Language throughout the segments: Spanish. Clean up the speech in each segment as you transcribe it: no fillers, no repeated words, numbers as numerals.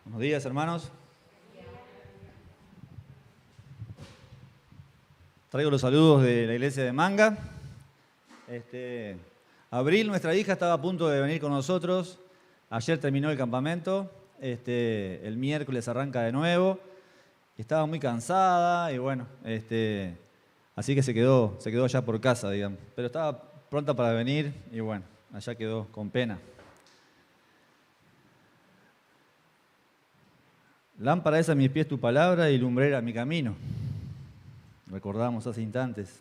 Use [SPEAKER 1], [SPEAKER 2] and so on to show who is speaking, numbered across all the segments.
[SPEAKER 1] Buenos días, hermanos. Traigo los saludos de la iglesia de Manga. Abril, nuestra hija, estaba a punto de venir con nosotros. Ayer terminó el campamento. El miércoles arranca de nuevo. Estaba muy cansada y bueno, así que se quedó allá por casa, digamos. Pero estaba pronta para venir y bueno, allá quedó con pena. Lámpara es a mis pies tu palabra y lumbrera mi camino. Recordamos hace instantes.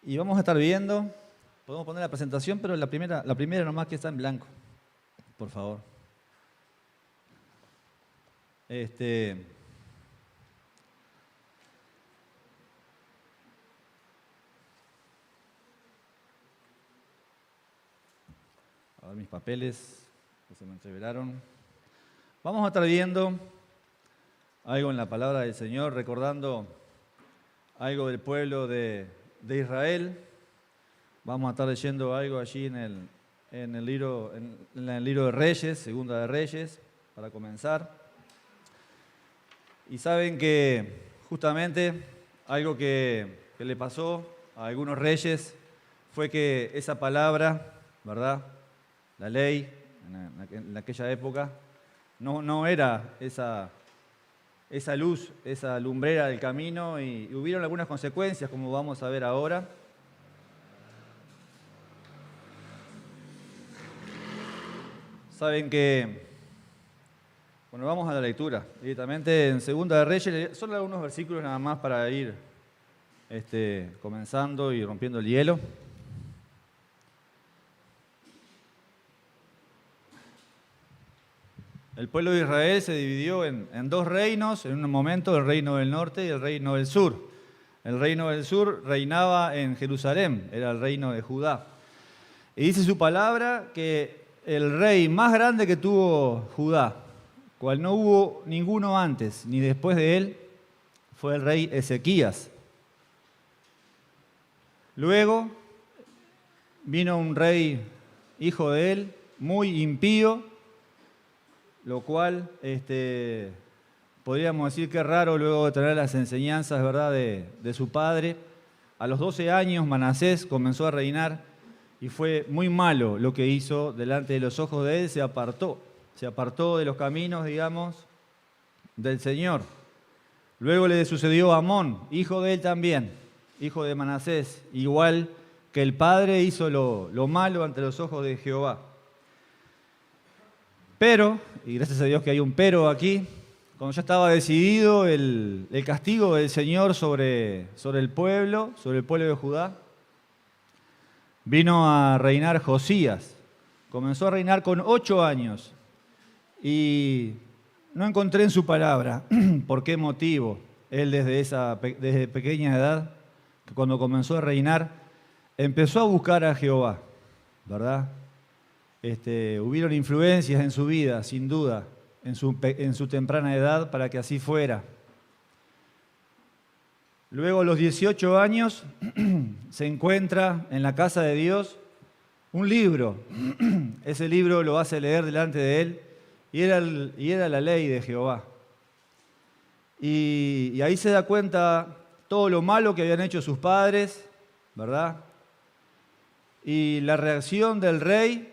[SPEAKER 1] Y vamos a estar viendo, podemos poner la presentación, pero la primera nomás que está en blanco, por favor. A ver mis papeles, que se me entreveraron. Vamos a estar viendo algo en la palabra del Señor, recordando algo del pueblo de Israel. Vamos a estar leyendo algo allí en el libro de Reyes, Segunda de Reyes, para comenzar. Y saben que justamente algo que le pasó a algunos reyes fue que esa palabra, ¿verdad? La ley en aquella época no era esa luz, esa lumbrera del camino, y hubieron algunas consecuencias, como vamos a ver ahora. Saben que, bueno, vamos a la lectura directamente en Segunda de Reyes, son algunos versículos nada más para ir comenzando y rompiendo el hielo. El pueblo de Israel se dividió en dos reinos, en un momento el reino del norte y el reino del sur. El reino del sur reinaba en Jerusalén, era el reino de Judá. Y dice su palabra que el rey más grande que tuvo Judá, cual no hubo ninguno antes ni después de él, fue el rey Ezequías. Luego vino un rey, hijo de él, muy impío, lo cual podríamos decir que es raro luego de tener las enseñanzas, ¿verdad?, de su padre. A los 12 años Manasés comenzó a reinar y fue muy malo lo que hizo delante de los ojos de él, se apartó de los caminos, digamos, del Señor. Luego le sucedió a Amón, hijo de él también, hijo de Manasés, igual que el padre hizo lo malo ante los ojos de Jehová. Pero, y gracias a Dios que hay un pero aquí, cuando ya estaba decidido el castigo del Señor sobre el pueblo de Judá, vino a reinar Josías. Comenzó a reinar con 8 años y no encontré en su palabra por qué motivo él desde pequeña edad, cuando comenzó a reinar, empezó a buscar a Jehová, ¿verdad? Hubieron influencias en su vida, sin duda, en su temprana edad, para que así fuera. Luego, a los 18 años, se encuentra en la casa de Dios un libro. Ese libro lo hace leer delante de él y era la ley de Jehová. Y ahí se da cuenta todo lo malo que habían hecho sus padres, ¿verdad? Y la reacción del rey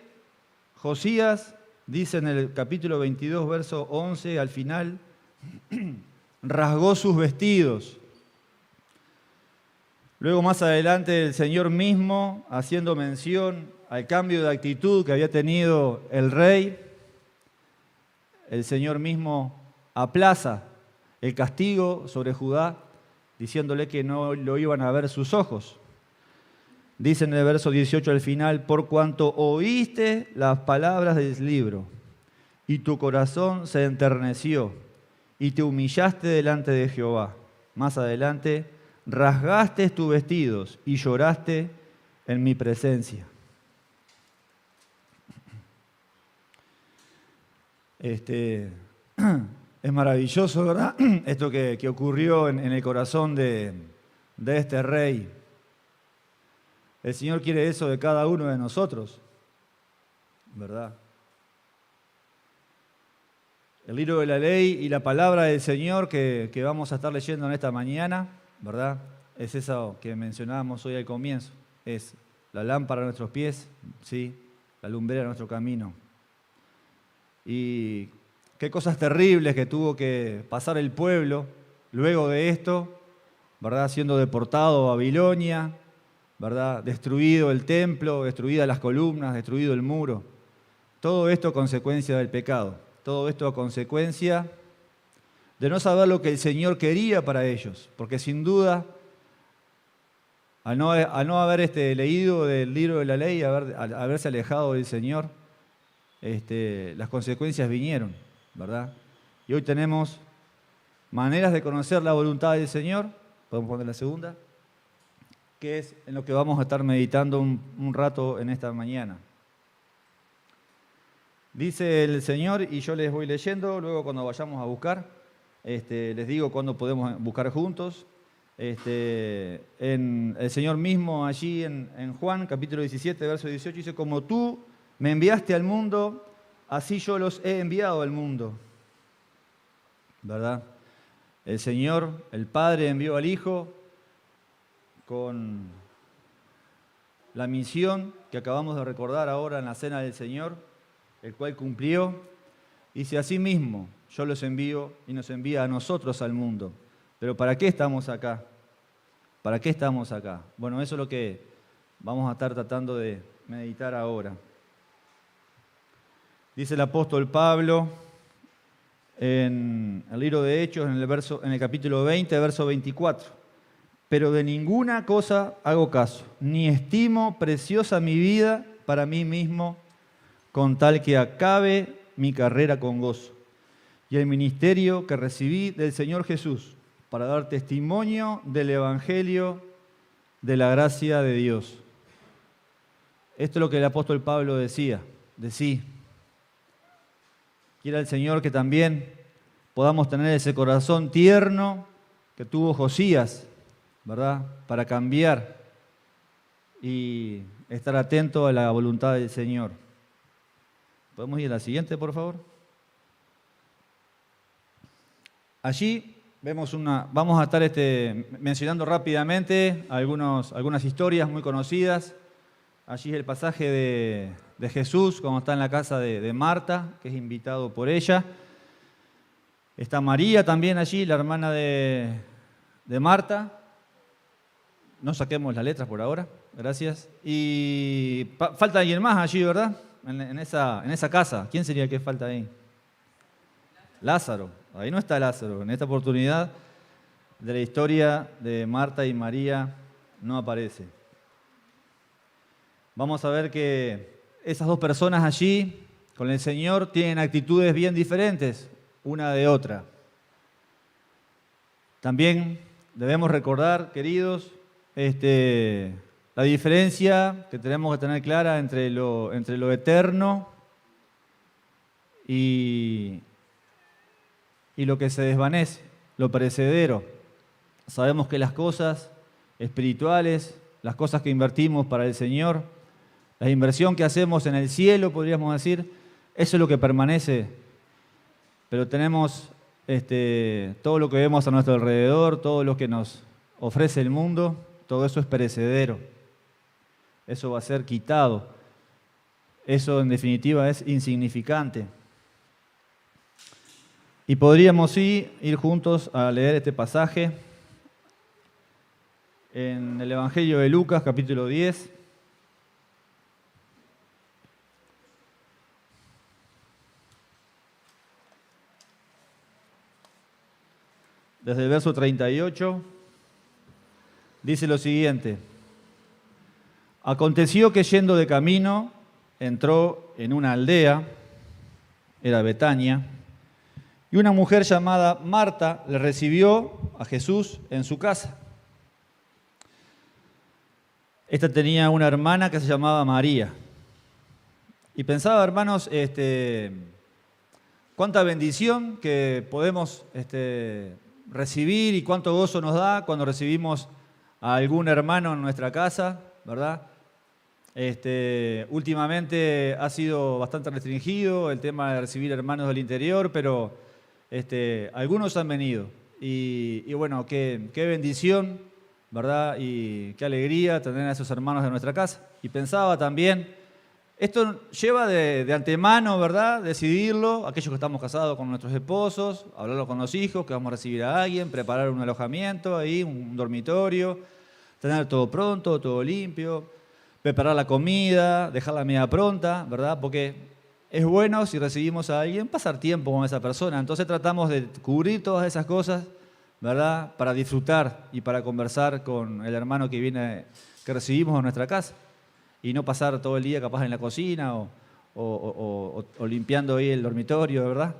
[SPEAKER 1] Josías, dice en el capítulo 22, verso 11, al final, rasgó sus vestidos. Luego, más adelante, el Señor mismo, haciendo mención al cambio de actitud que había tenido el rey, el Señor mismo aplaza el castigo sobre Judá, diciéndole que no lo iban a ver sus ojos. Dice en el verso 18 al final, por cuanto oíste las palabras del libro, y tu corazón se enterneció, y te humillaste delante de Jehová. Más adelante, rasgaste tus vestidos y lloraste en mi presencia. Es maravilloso, ¿verdad? Esto que ocurrió en el corazón de este rey. El Señor quiere eso de cada uno de nosotros, ¿verdad? el libro de la ley y la palabra del Señor que vamos a estar leyendo en esta mañana, ¿verdad? Es eso que mencionábamos hoy al comienzo. Es la lámpara a nuestros pies, ¿sí? La lumbrera a nuestro camino. Y qué cosas terribles que tuvo que pasar el pueblo luego de esto, ¿verdad? Siendo deportado a Babilonia, ¿verdad? Destruido el templo, destruidas las columnas, destruido el muro. Todo esto a consecuencia del pecado. Todo esto a consecuencia de no saber lo que el Señor quería para ellos. Porque sin duda, al no haber leído del libro de la ley, al haberse alejado del Señor, las consecuencias vinieron, ¿verdad? Y hoy tenemos maneras de conocer la voluntad del Señor. Podemos poner la segunda, que es en lo que vamos a estar meditando un rato en esta mañana. Dice el Señor, y yo les voy leyendo, luego cuando vayamos a buscar, les digo cuándo podemos buscar juntos. El Señor mismo allí en Juan, capítulo 17, verso 18, dice: como tú me enviaste al mundo, así yo los he enviado al mundo. ¿Verdad? El Señor, el Padre, envió al Hijo con la misión que acabamos de recordar ahora en la cena del Señor, el cual cumplió. Dice: así mismo yo los envío y nos envía a nosotros al mundo. Pero ¿para qué estamos acá? ¿Para qué estamos acá? Bueno, eso es lo que vamos a estar tratando de meditar ahora. Dice el apóstol Pablo en el libro de Hechos, en el capítulo 20, verso 24. Pero de ninguna cosa hago caso, ni estimo preciosa mi vida para mí mismo, con tal que acabe mi carrera con gozo y el ministerio que recibí del Señor Jesús, para dar testimonio del Evangelio de la gracia de Dios. Esto es lo que el apóstol Pablo decía de sí. Quiera el Señor que también podamos tener ese corazón tierno que tuvo Josías, ¿verdad? Para cambiar y estar atento a la voluntad del Señor. ¿Podemos ir a la siguiente, por favor? Allí vamos a estar mencionando rápidamente algunas historias muy conocidas. Allí es el pasaje de Jesús, cuando está en la casa de Marta, que es invitado por ella. Está María también allí, la hermana de Marta. No saquemos las letras por ahora, gracias. Y falta alguien más allí, ¿verdad? En esa casa. ¿Quién sería el que falta ahí? Lázaro. Ahí no está Lázaro. En esta oportunidad de la historia de Marta y María no aparece. Vamos a ver que esas dos personas allí con el Señor tienen actitudes bien diferentes una de otra. También debemos recordar, queridos, la diferencia que tenemos que tener clara entre lo eterno y lo que se desvanece, lo perecedero. Sabemos que las cosas espirituales, las cosas que invertimos para el Señor, la inversión que hacemos en el cielo, podríamos decir, eso es lo que permanece. Pero tenemos todo lo que vemos a nuestro alrededor, todo lo que nos ofrece el mundo, todo eso es perecedero. Eso va a ser quitado. Eso en definitiva es insignificante. Y podríamos ir juntos a leer este pasaje en el Evangelio de Lucas, capítulo 10. Desde el verso 38, dice lo siguiente: aconteció que yendo de camino, entró en una aldea, era Betania, y una mujer llamada Marta le recibió a Jesús en su casa. Esta tenía una hermana que se llamaba María. Y pensaba, hermanos, cuánta bendición que podemos recibir y cuánto gozo nos da cuando recibimos a algún hermano en nuestra casa, ¿verdad? Últimamente ha sido bastante restringido el tema de recibir hermanos del interior, pero algunos han venido. Y bueno, qué bendición, ¿verdad? Y qué alegría tener a esos hermanos de nuestra casa. Y pensaba también, esto lleva de antemano, ¿verdad? Decidirlo, aquellos que estamos casados con nuestros esposos, hablarlo con los hijos, que vamos a recibir a alguien, preparar un alojamiento ahí, un dormitorio, tener todo pronto, todo limpio, preparar la comida, dejar la comida pronta, ¿verdad? Porque es bueno, si recibimos a alguien, pasar tiempo con esa persona. Entonces tratamos de cubrir todas esas cosas, ¿verdad? Para disfrutar y para conversar con el hermano que viene, que recibimos en nuestra casa. Y no pasar todo el día capaz en la cocina o limpiando ahí el dormitorio, ¿verdad?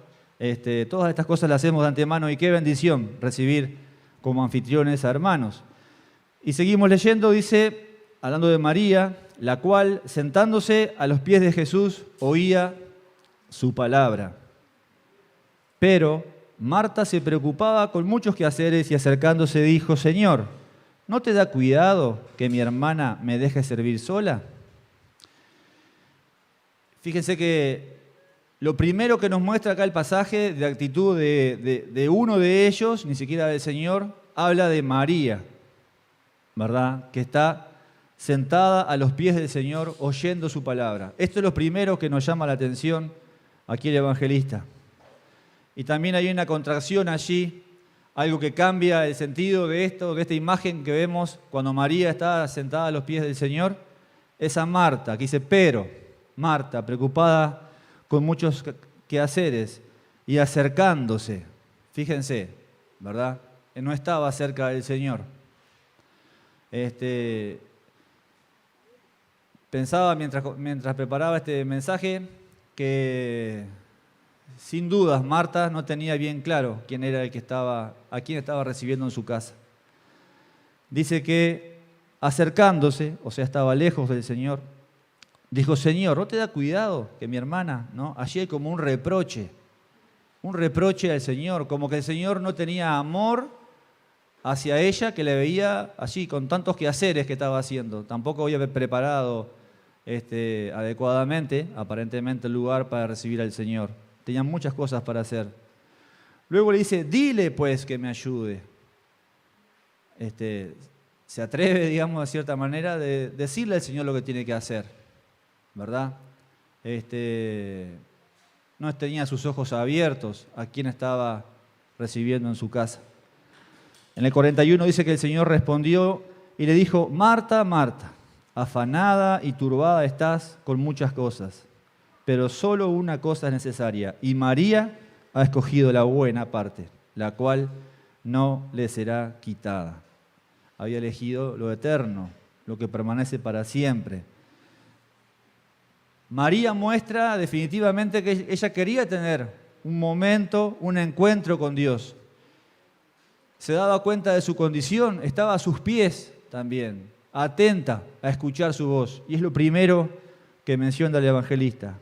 [SPEAKER 1] Todas estas cosas las hacemos de antemano y qué bendición recibir como anfitriones a hermanos. Y seguimos leyendo, dice, hablando de María, la cual, sentándose a los pies de Jesús, oía su palabra. Pero Marta se preocupaba con muchos quehaceres y acercándose dijo, Señor, ¿no te da cuidado que mi hermana me deje servir sola? Fíjense que lo primero que nos muestra acá el pasaje de actitud de uno de ellos, ni siquiera del Señor, habla de María, ¿verdad? Que está sentada a los pies del Señor oyendo su palabra. Esto es lo primero que nos llama la atención aquí el evangelista. Y también hay una contracción allí, algo que cambia el sentido de esto, de esta imagen que vemos cuando María está sentada a los pies del Señor, es a Marta, que dice, pero Marta, preocupada con muchos quehaceres y acercándose, fíjense, ¿verdad? No estaba cerca del Señor. Pensaba mientras preparaba este mensaje que sin dudas Marta no tenía bien claro quién era a quién estaba recibiendo en su casa. Dice que acercándose, o sea, estaba lejos del Señor, dijo, Señor, ¿no te da cuidado que mi hermana, ¿no? Allí hay como un reproche al Señor, como que el Señor no tenía amor hacia ella, que le veía allí con tantos quehaceres que estaba haciendo. Tampoco había preparado adecuadamente, aparentemente, el lugar para recibir al Señor. Tenían muchas cosas para hacer. Luego le dice, dile pues que me ayude. Se atreve, digamos, de cierta manera, de decirle al Señor lo que tiene que hacer, ¿verdad? No tenía sus ojos abiertos a quien estaba recibiendo en su casa. En el 41 dice que el Señor respondió y le dijo, Marta, Marta, afanada y turbada estás con muchas cosas, pero solo una cosa es necesaria, y María ha escogido la buena parte, la cual no le será quitada. Había elegido lo eterno, lo que permanece para siempre. María muestra definitivamente que ella quería tener un momento, un encuentro con Dios. Se daba cuenta de su condición, estaba a sus pies también, atenta a escuchar su voz. Y es lo primero que menciona el evangelista.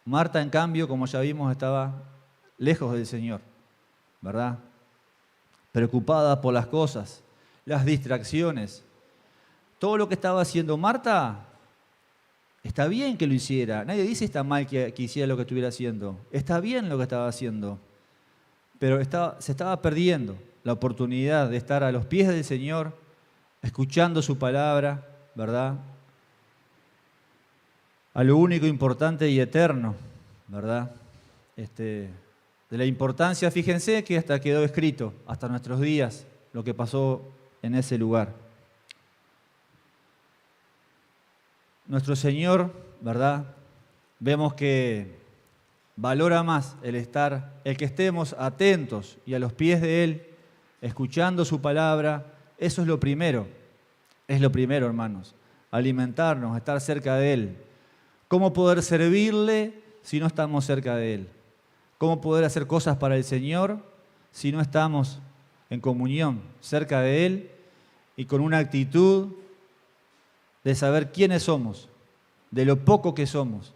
[SPEAKER 1] Marta, en cambio, como ya vimos, estaba lejos del Señor, ¿verdad? Preocupada por las cosas, las distracciones. Todo lo que estaba haciendo Marta, está bien que lo hiciera. Nadie dice está mal que hiciera lo que estuviera haciendo. Está bien lo que estaba haciendo. Pero se estaba perdiendo la oportunidad de estar a los pies del Señor, escuchando su palabra, ¿verdad? A lo único importante y eterno, ¿verdad? De la importancia, fíjense que hasta quedó escrito, hasta nuestros días, lo que pasó en ese lugar. Nuestro Señor, ¿verdad? Vemos que valora más el que estemos atentos y a los pies de Él, escuchando su palabra. Eso es lo primero, hermanos, alimentarnos, estar cerca de Él. ¿Cómo poder servirle si no estamos cerca de Él? ¿Cómo poder hacer cosas para el Señor si no estamos en comunión cerca de Él y con una actitud de saber quiénes somos, de lo poco que somos,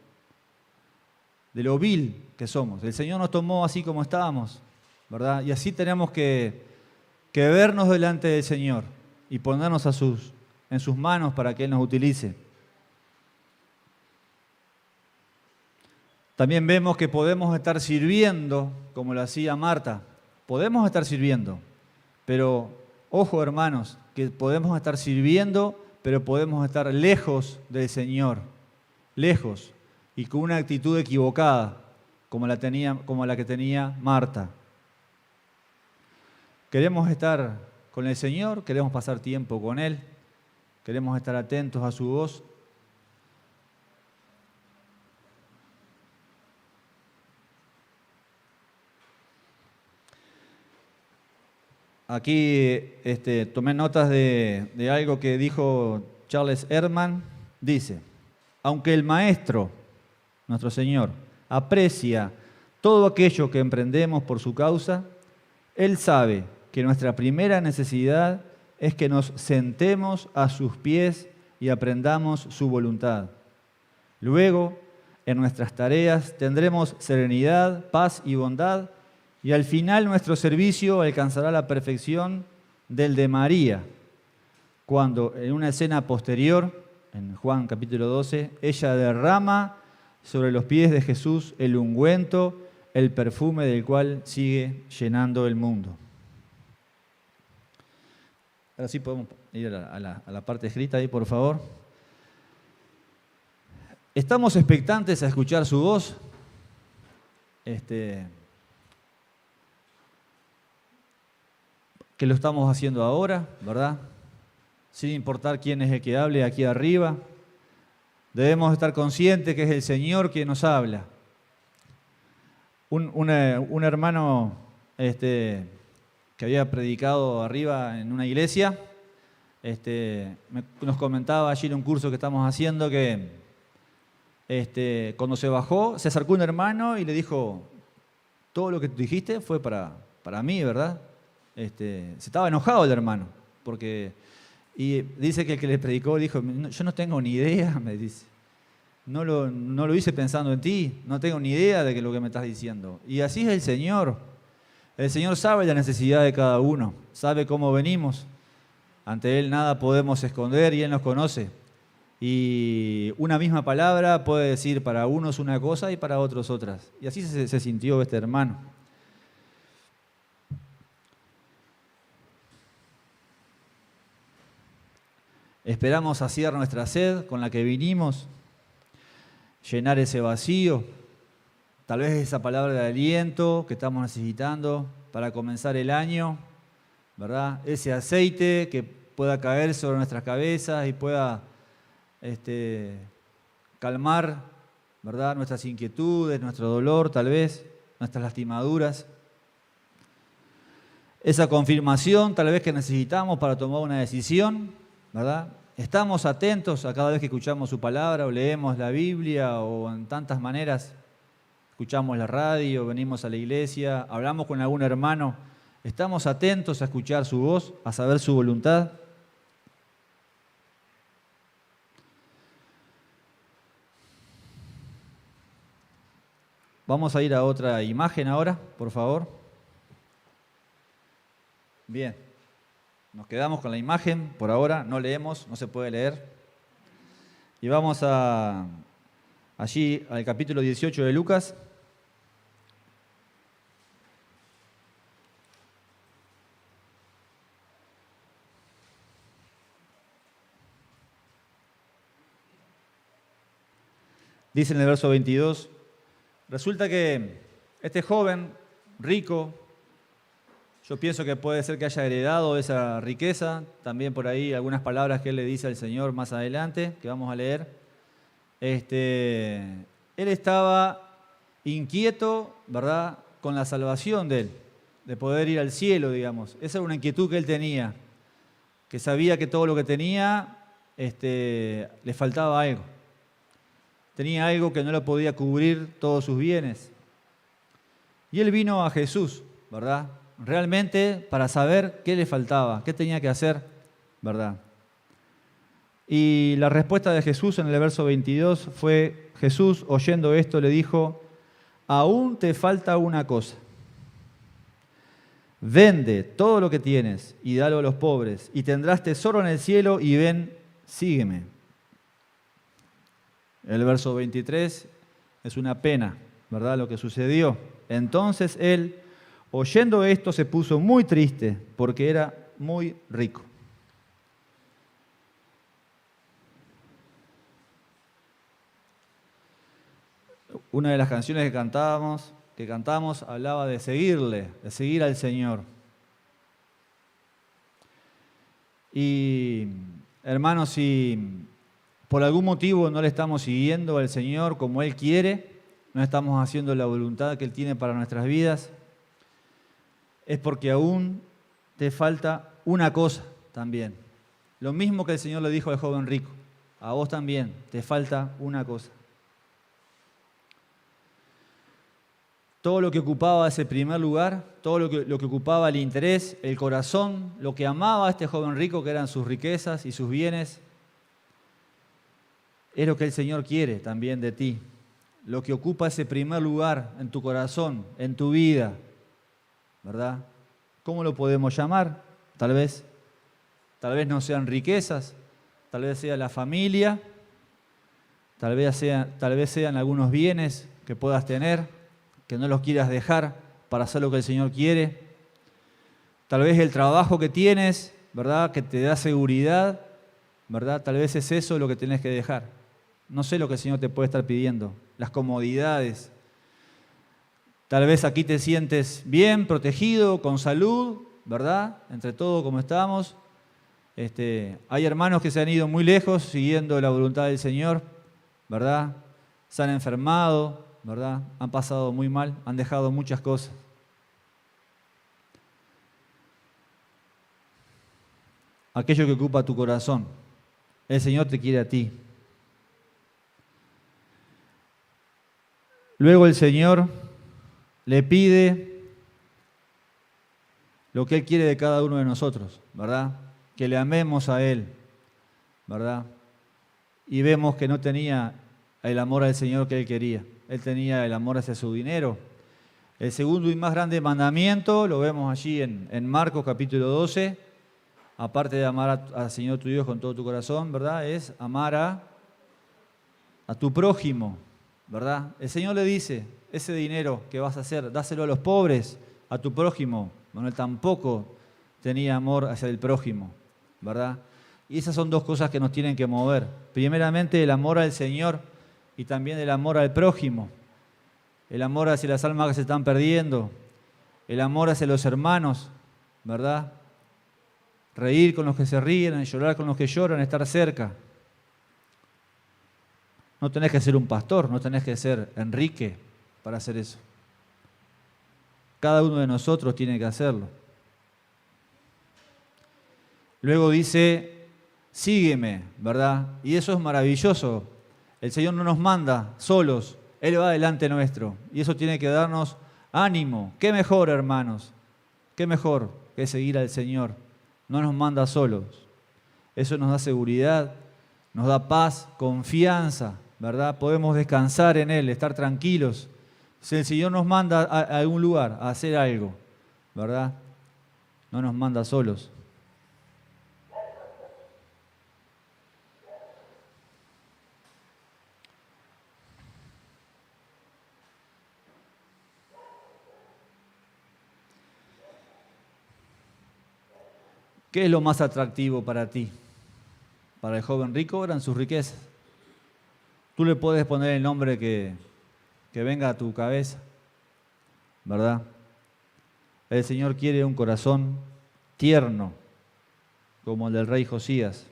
[SPEAKER 1] de lo vil que somos? El Señor nos tomó así como estábamos, ¿verdad? Y así tenemos que vernos delante del Señor y ponernos en sus manos para que Él nos utilice. También vemos que podemos estar sirviendo, como lo hacía Marta. Podemos estar sirviendo, pero ojo, hermanos, que podemos estar sirviendo, pero podemos estar lejos del Señor, lejos, y con una actitud equivocada, como la que tenía Marta. Queremos estar con el Señor, queremos pasar tiempo con Él, queremos estar atentos a su voz. Aquí tomé notas de algo que dijo Charles Erdman. Dice, aunque el Maestro, nuestro Señor, aprecia todo aquello que emprendemos por su causa, Él sabe que nuestra primera necesidad es que nos sentemos a sus pies y aprendamos su voluntad. Luego, en nuestras tareas tendremos serenidad, paz y bondad, y al final nuestro servicio alcanzará la perfección del de María, cuando en una escena posterior, en Juan capítulo 12, ella derrama sobre los pies de Jesús el ungüento, el perfume del cual sigue llenando el mundo. Ahora sí podemos ir a la parte escrita ahí, por favor. ¿Estamos expectantes a escuchar su voz? Que lo estamos haciendo ahora, ¿verdad? Sin importar quién es el que hable aquí arriba. Debemos estar conscientes que es el Señor quien nos habla. Un hermano que había predicado arriba en una iglesia, nos comentaba allí en un curso que estamos haciendo que cuando se bajó, se acercó un hermano y le dijo, todo lo que tú dijiste fue para mí, ¿verdad? Se estaba enojado el hermano, y dice que el que le predicó dijo, yo no tengo ni idea, me dice, no lo hice pensando en ti, no tengo ni idea de lo que me estás diciendo. Y así es el Señor sabe la necesidad de cada uno, sabe cómo venimos, ante Él nada podemos esconder y Él nos conoce. Y una misma palabra puede decir para unos una cosa y para otros otras. Y así se sintió este hermano. Esperamos saciar nuestra sed con la que vinimos, llenar ese vacío, tal vez esa palabra de aliento que estamos necesitando para comenzar el año, ¿verdad? Ese aceite que pueda caer sobre nuestras cabezas y pueda calmar, ¿verdad? Nuestras inquietudes, nuestro dolor, tal vez, nuestras lastimaduras. Esa confirmación tal vez que necesitamos para tomar una decisión, ¿verdad? Estamos atentos a cada vez que escuchamos su palabra o leemos la Biblia o en tantas maneras, escuchamos la radio, venimos a la iglesia, hablamos con algún hermano. ¿Estamos atentos a escuchar su voz, a saber su voluntad? Vamos a ir a otra imagen ahora, por favor. Bien, nos quedamos con la imagen por ahora, no leemos, no se puede leer. Y vamos allí al capítulo 18 de Lucas. Dice en el verso 22, resulta que este joven rico, yo pienso que puede ser que haya heredado esa riqueza, también por ahí algunas palabras que él le dice al Señor más adelante, que vamos a leer. Él estaba inquieto, ¿verdad?, con la salvación de él, de poder ir al cielo, digamos. Esa era una inquietud que él tenía, que sabía que todo lo que tenía le faltaba algo. Tenía algo que no lo podía cubrir todos sus bienes. Y él vino a Jesús, ¿verdad?, realmente para saber qué le faltaba, qué tenía que hacer, ¿verdad? Y la respuesta de Jesús en el verso 22 fue, Jesús, oyendo esto, le dijo, aún te falta una cosa. Vende todo lo que tienes y dalo a los pobres, y tendrás tesoro en el cielo, y ven, sígueme. El verso 23, Es una pena, ¿verdad?, lo que sucedió. Entonces él, oyendo esto, se puso muy triste porque era muy rico. Una de las canciones que cantamos hablaba de seguirle, de seguir al Señor. Y hermanos, si por algún motivo no le estamos siguiendo al Señor como Él quiere, no estamos haciendo la voluntad que Él tiene para nuestras vidas, es porque aún te falta una cosa también. Lo mismo que el Señor le dijo al joven rico, a vos también te falta una cosa. Todo lo que ocupaba ese primer lugar, todo lo que ocupaba el interés, el corazón, lo que amaba a este joven rico, que eran sus riquezas y sus bienes, es lo que el Señor quiere también de ti. Lo que ocupa ese primer lugar en tu corazón, en tu vida, ¿verdad? ¿Cómo lo podemos llamar? Tal vez no sean riquezas, tal vez sea la familia, tal vez sean algunos bienes que puedas tener, que no los quieras dejar para hacer lo que el Señor quiere. Tal vez el trabajo que tienes, ¿verdad?, que te da seguridad, ¿verdad? Tal vez es eso lo que tenés que dejar. No sé lo que el Señor te puede estar pidiendo. Las comodidades. Tal vez aquí te sientes bien, protegido, con salud, ¿verdad? Entre todo, como estamos. Hay hermanos que se han ido muy lejos siguiendo la voluntad del Señor, ¿verdad? Se han enfermado, ¿verdad? Han pasado muy mal, han dejado muchas cosas. Aquello que ocupa tu corazón, el Señor te quiere a ti. Luego el Señor le pide lo que Él quiere de cada uno de nosotros, ¿verdad? Que le amemos a Él, ¿verdad? Y vemos que no tenía el amor al Señor que Él quería. Él tenía el amor hacia su dinero. El segundo y más grande mandamiento, lo vemos allí en Marcos capítulo 12, aparte de amar al Señor tu Dios con todo tu corazón, ¿verdad? Es amar a tu prójimo, ¿verdad? El Señor le dice, ese dinero que vas a hacer, dáselo a los pobres, a tu prójimo. Bueno, él tampoco tenía amor hacia el prójimo, ¿verdad? Y esas son dos cosas que nos tienen que mover. Primeramente, el amor al Señor y también el amor al prójimo. El amor hacia las almas que se están perdiendo, el amor hacia los hermanos, ¿verdad? Reír con los que se ríen, llorar con los que lloran, estar cerca. No tenés que ser un pastor, no tenés que ser Enrique para hacer eso. Cada uno de nosotros tiene que hacerlo. Luego dice, sígueme, ¿verdad? Y eso es maravilloso. El Señor no nos manda solos, Él va delante nuestro. Y eso tiene que darnos ánimo. ¿Qué mejor, hermanos? ¿Qué mejor que seguir al Señor? No nos manda solos. Eso nos da seguridad, nos da paz, confianza, ¿verdad? Podemos descansar en Él, estar tranquilos. Si el Señor nos manda a algún lugar a hacer algo, ¿verdad? No nos manda solos. ¿Qué es lo más atractivo para ti? Para el joven rico eran sus riquezas. Tú le puedes poner el nombre que venga a tu cabeza, ¿verdad? El Señor quiere un corazón tierno, como el del rey Josías.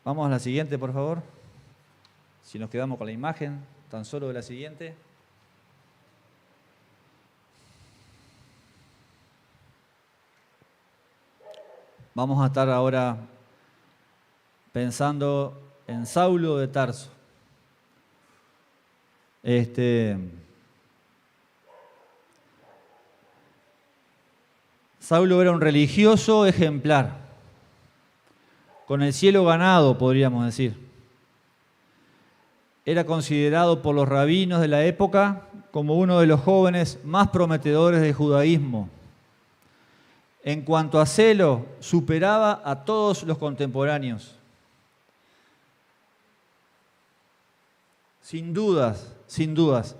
[SPEAKER 1] Vamos a la siguiente, por favor. Si nos quedamos con la imagen, tan solo de la siguiente. Vamos a estar ahora pensando en Saulo de Tarso. Saulo era un religioso ejemplar, con el cielo ganado, podríamos decir. Era considerado por los rabinos de la época como uno de los jóvenes más prometedores del judaísmo. En cuanto a celo, superaba a todos los contemporáneos. sin dudas, sin dudas.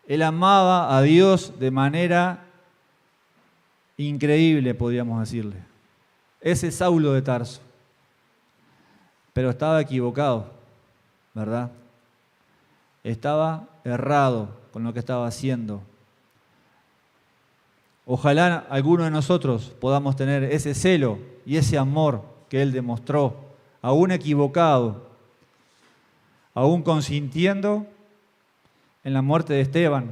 [SPEAKER 1] Él amaba a Dios de manera increíble, podríamos decirle. Ese Saulo de Tarso. Pero estaba equivocado, ¿verdad? Estaba errado con lo que estaba haciendo. Ojalá alguno de nosotros podamos tener ese celo y ese amor que Él demostró, aún equivocado, aún consintiendo en la muerte de Esteban.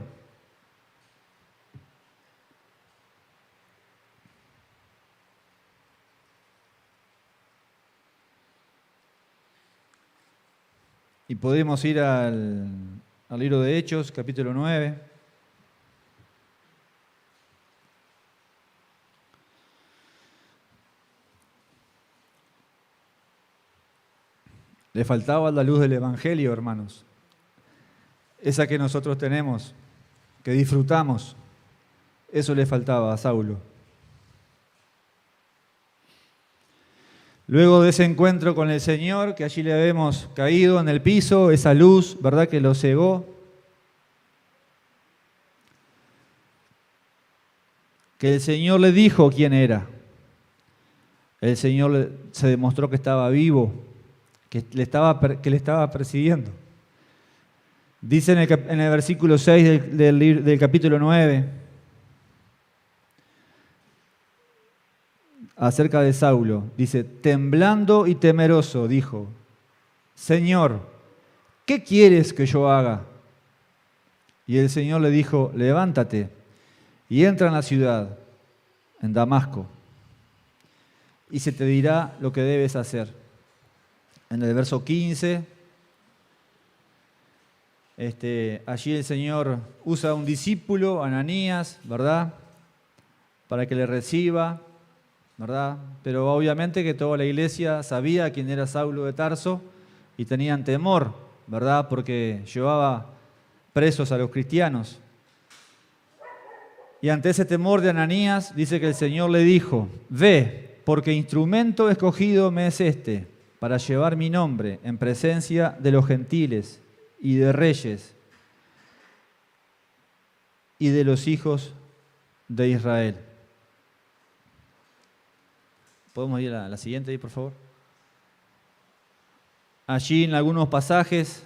[SPEAKER 1] Y podemos ir al libro de Hechos, capítulo 9. Le faltaba la luz del Evangelio, hermanos. Esa que nosotros tenemos, que disfrutamos. Eso le faltaba a Saulo. Luego de ese encuentro con el Señor, que allí le vemos caído en el piso, esa luz, ¿verdad?, que lo cegó. Que el Señor le dijo quién era. El Señor se demostró que estaba vivo, que le estaba persiguiendo. Dice en el versículo 6 del capítulo 9, acerca de Saulo, dice, temblando y temeroso, dijo, Señor, ¿qué quieres que yo haga? Y el Señor le dijo, levántate y entra en la ciudad, en Damasco, y se te dirá lo que debes hacer. En el verso 15, allí el Señor usa a un discípulo, Ananías, ¿verdad?, para que le reciba, ¿verdad? Pero obviamente que toda la iglesia sabía quién era Saulo de Tarso y tenían temor, ¿verdad?, porque llevaba presos a los cristianos. Y ante ese temor de Ananías, dice que el Señor le dijo, ve, porque instrumento escogido me es este, para llevar mi nombre en presencia de los gentiles y de reyes y de los hijos de Israel. ¿Podemos ir a la siguiente ahí, por favor? Allí en algunos pasajes,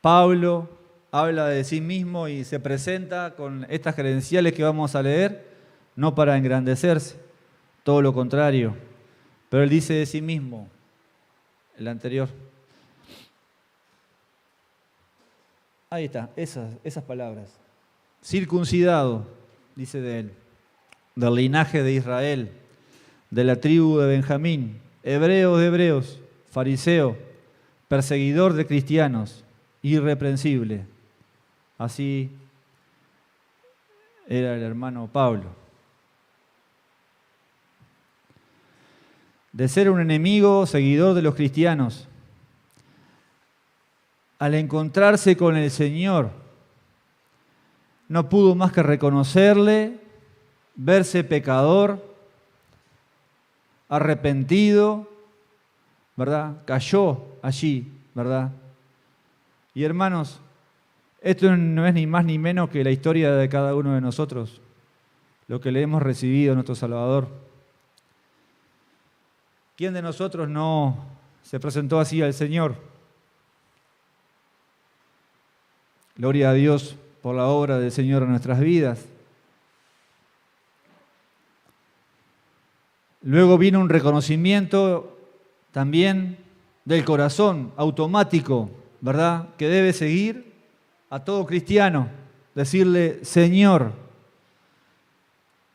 [SPEAKER 1] Pablo habla de sí mismo y se presenta con estas credenciales que vamos a leer, no para engrandecerse, todo lo contrario. Pero él dice de sí mismo, el anterior. Ahí está, esas palabras. Circuncidado, dice de él, del linaje de Israel, de la tribu de Benjamín, hebreo de hebreos, fariseo, perseguidor de cristianos, irreprensible. Así era el hermano Pablo. De ser un enemigo, seguidor de los cristianos, al encontrarse con el Señor, no pudo más que reconocerle, verse pecador, arrepentido, ¿verdad? Cayó allí, ¿verdad? Y hermanos, esto no es ni más ni menos que la historia de cada uno de nosotros, lo que le hemos recibido a nuestro Salvador. ¿Quién de nosotros no se presentó así al Señor? Gloria a Dios por la obra del Señor en nuestras vidas. Luego vino un reconocimiento también del corazón automático, ¿verdad?, que debe seguir a todo cristiano. Decirle, Señor,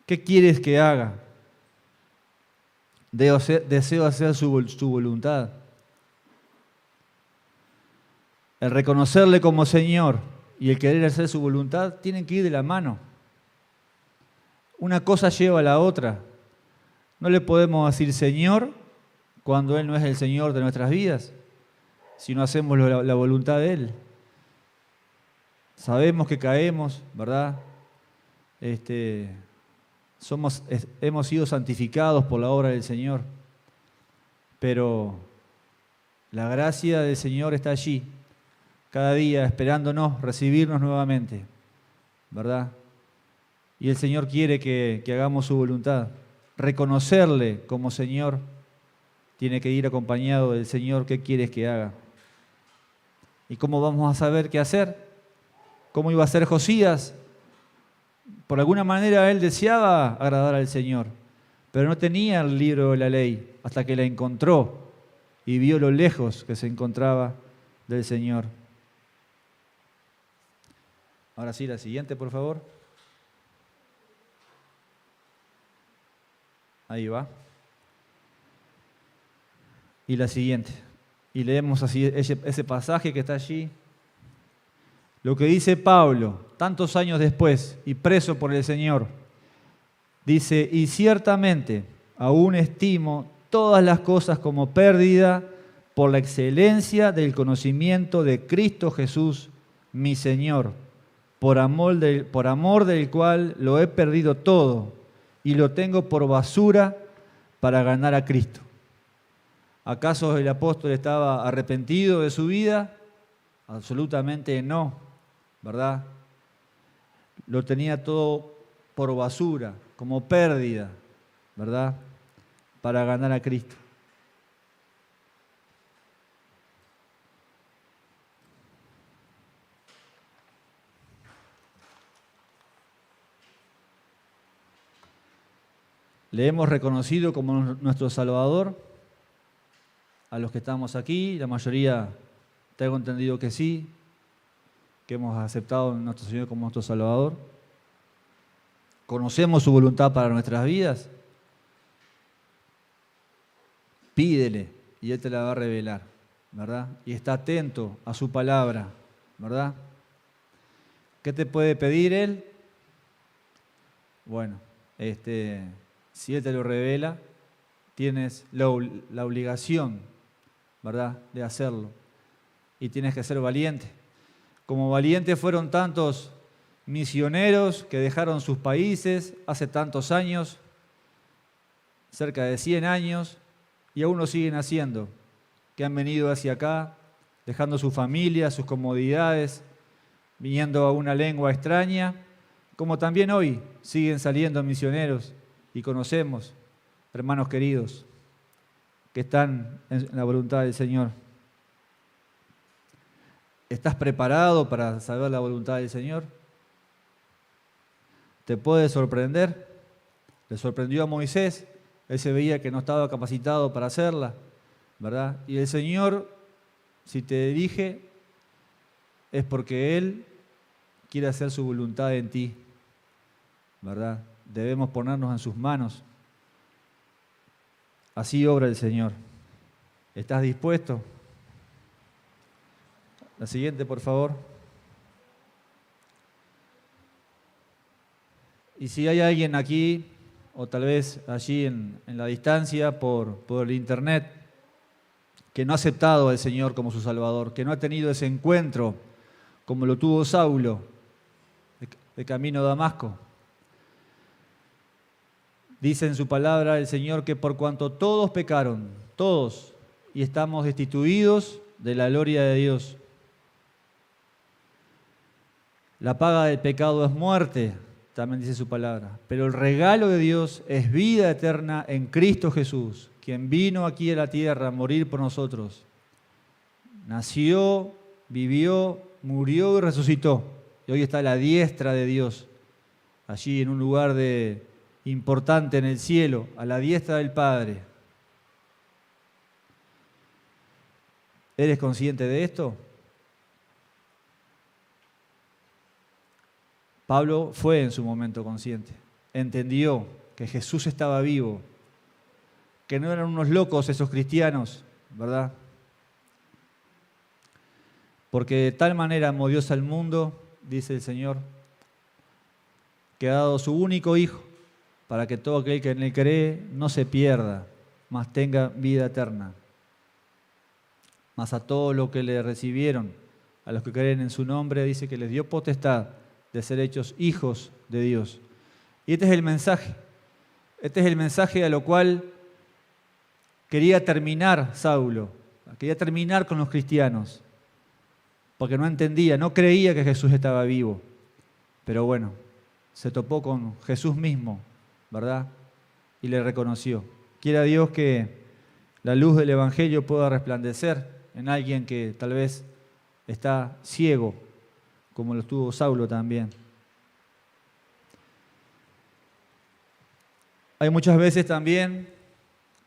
[SPEAKER 1] ¿qué quieres que haga? Deseo hacer su voluntad. El reconocerle como Señor y el querer hacer su voluntad tienen que ir de la mano. Una cosa lleva a la otra. No le podemos decir Señor cuando Él no es el Señor de nuestras vidas, si no hacemos la voluntad de Él. Sabemos que caemos, ¿verdad? Hemos sido santificados por la obra del Señor, pero la gracia del Señor está allí cada día esperándonos, recibirnos nuevamente, ¿verdad? Y el Señor quiere que hagamos su voluntad. Reconocerle como Señor tiene que ir acompañado del Señor, ¿qué quieres que haga? ¿Y cómo vamos a saber qué hacer? ¿Cómo iba a ser Josías? Por alguna manera él deseaba agradar al Señor, pero no tenía el libro de la ley hasta que la encontró y vio lo lejos que se encontraba del Señor. Ahora sí, la siguiente, por favor. Ahí va. Y la siguiente. Y leemos así ese pasaje que está allí. Lo que dice Pablo, tantos años después, y preso por el Señor, dice, y ciertamente aún estimo todas las cosas como pérdida por la excelencia del conocimiento de Cristo Jesús, mi Señor, por amor del cual lo he perdido todo y lo tengo por basura para ganar a Cristo. ¿Acaso el apóstol estaba arrepentido de su vida? Absolutamente no, ¿verdad? Lo tenía todo por basura, como pérdida, ¿verdad? Para ganar a Cristo. Le hemos reconocido como nuestro Salvador a los que estamos aquí, la mayoría tengo entendido que sí, que hemos aceptado a nuestro Señor como nuestro Salvador. ¿Conocemos su voluntad para nuestras vidas? Pídele y Él te la va a revelar, ¿verdad? Y está atento a su palabra, ¿verdad? ¿Qué te puede pedir Él? Bueno, si Él te lo revela, tienes la obligación, ¿verdad?, de hacerlo. Y tienes que ser valiente. Como valientes fueron tantos misioneros que dejaron sus países hace tantos años, cerca de 100 años, y aún lo siguen haciendo, que han venido hacia acá, dejando su familia, sus comodidades, viniendo a una lengua extraña, como también hoy siguen saliendo misioneros y conocemos hermanos queridos que están en la voluntad del Señor. ¿Estás preparado para saber la voluntad del Señor? ¿Te puede sorprender? Le sorprendió a Moisés, él se veía que no estaba capacitado para hacerla, ¿verdad? Y el Señor, si te dirige, es porque Él quiere hacer su voluntad en ti, ¿verdad? Debemos ponernos en sus manos. Así obra el Señor. ¿Estás dispuesto? La siguiente, por favor. Y si hay alguien aquí, o tal vez allí en la distancia, por el internet, que no ha aceptado al Señor como su Salvador, que no ha tenido ese encuentro como lo tuvo Saulo de camino a Damasco, dice en su palabra el Señor que por cuanto todos pecaron, todos, y estamos destituidos de la gloria de Dios. La paga del pecado es muerte, también dice su palabra, pero el regalo de Dios es vida eterna en Cristo Jesús, quien vino aquí a la tierra a morir por nosotros. Nació, vivió, murió y resucitó. Y hoy está a la diestra de Dios, allí en un lugar importante en el cielo, a la diestra del Padre. ¿Eres consciente de esto? Pablo fue en su momento consciente, entendió que Jesús estaba vivo, que no eran unos locos esos cristianos, ¿verdad? Porque de tal manera amó Dios al mundo, dice el Señor, que ha dado su único Hijo, para que todo aquel que en Él cree no se pierda, mas tenga vida eterna. Mas a todos los que le recibieron, a los que creen en su nombre, dice que les dio potestad de ser hechos hijos de Dios. Y este es el mensaje. Este es el mensaje a lo cual quería terminar Saulo. Quería terminar con los cristianos. porque no entendía, no creía que Jesús estaba vivo. Pero bueno, se topó con Jesús mismo, ¿verdad? Y le reconoció. Quiera Dios que la luz del Evangelio pueda resplandecer en alguien que tal vez está ciego, como lo estuvo Saulo también. Hay muchas veces también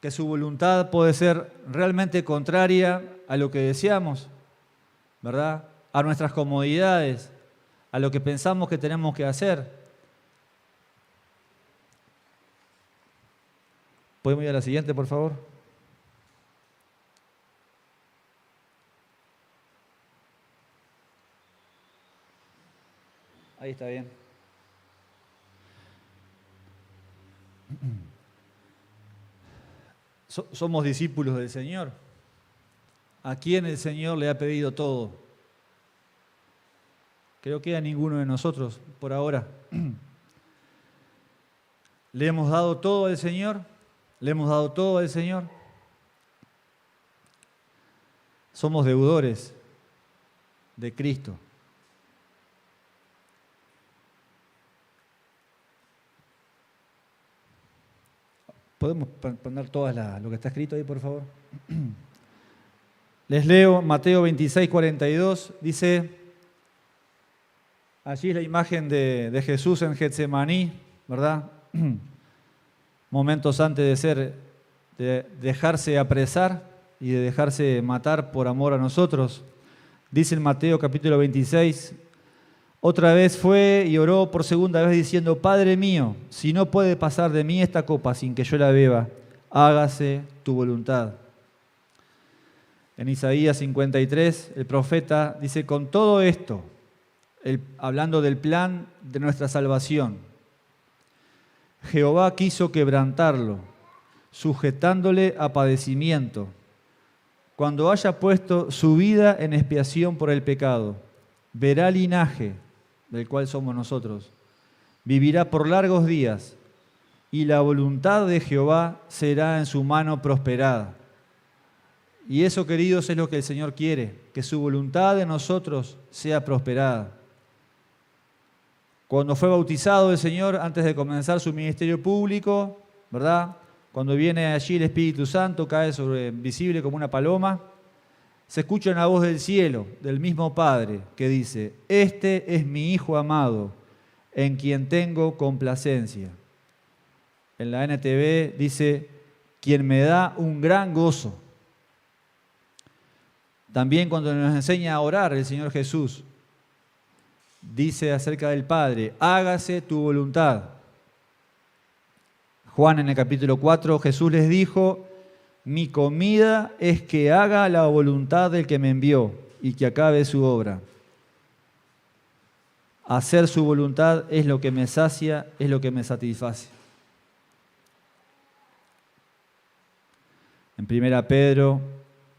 [SPEAKER 1] que su voluntad puede ser realmente contraria a lo que deseamos, ¿verdad? A nuestras comodidades, a lo que pensamos que tenemos que hacer. ¿Podemos ir a la siguiente, por favor? Ahí está bien. Somos discípulos del Señor. ¿A quién el Señor le ha pedido todo? Creo que a ninguno de nosotros, por ahora. ¿Le hemos dado todo al Señor? ¿Le hemos dado todo al Señor? Somos deudores de Cristo. ¿Podemos poner lo que está escrito ahí, por favor? Les leo Mateo 26, 42. Dice, allí es la imagen de Jesús en Getsemaní, ¿verdad? Momentos antes de dejarse apresar y de dejarse matar por amor a nosotros. Dice en Mateo capítulo 26, otra vez fue y oró por segunda vez diciendo, Padre mío, si no puede pasar de mí esta copa sin que yo la beba, hágase tu voluntad. En Isaías 53, el profeta dice, con todo esto, hablando del plan de nuestra salvación, Jehová quiso quebrantarlo, sujetándole a padecimiento, cuando haya puesto su vida en expiación por el pecado, verá linaje, del cual somos nosotros, vivirá por largos días, y la voluntad de Jehová será en su mano prosperada. Y eso, queridos, es lo que el Señor quiere, que su voluntad de nosotros sea prosperada. Cuando fue bautizado el Señor, antes de comenzar su ministerio público, ¿verdad? Cuando viene allí el Espíritu Santo, cae visible como una paloma, se escucha una voz del cielo, del mismo Padre, que dice, este es mi Hijo amado, en quien tengo complacencia. En la NTV dice, quien me da un gran gozo. También cuando nos enseña a orar el Señor Jesús, dice acerca del Padre, hágase tu voluntad. Juan en el capítulo 4, Jesús les dijo, mi comida es que haga la voluntad del que me envió y que acabe su obra. Hacer su voluntad es lo que me sacia, es lo que me satisface. En 1 Pedro,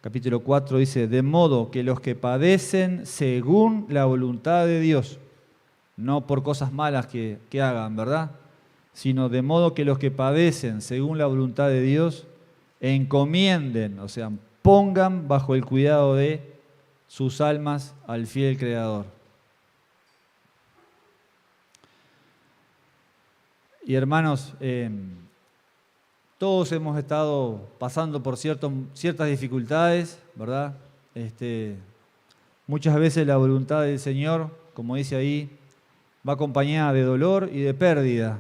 [SPEAKER 1] capítulo 4, dice, de modo que los que padecen según la voluntad de Dios, no por cosas malas que hagan, ¿verdad? Sino de modo que los que padecen según la voluntad de Dios, encomienden, o sea, pongan bajo el cuidado de sus almas al fiel Creador. Y hermanos, todos hemos estado pasando por ciertas dificultades, ¿verdad? Muchas veces la voluntad del Señor, como dice ahí, va acompañada de dolor y de pérdida.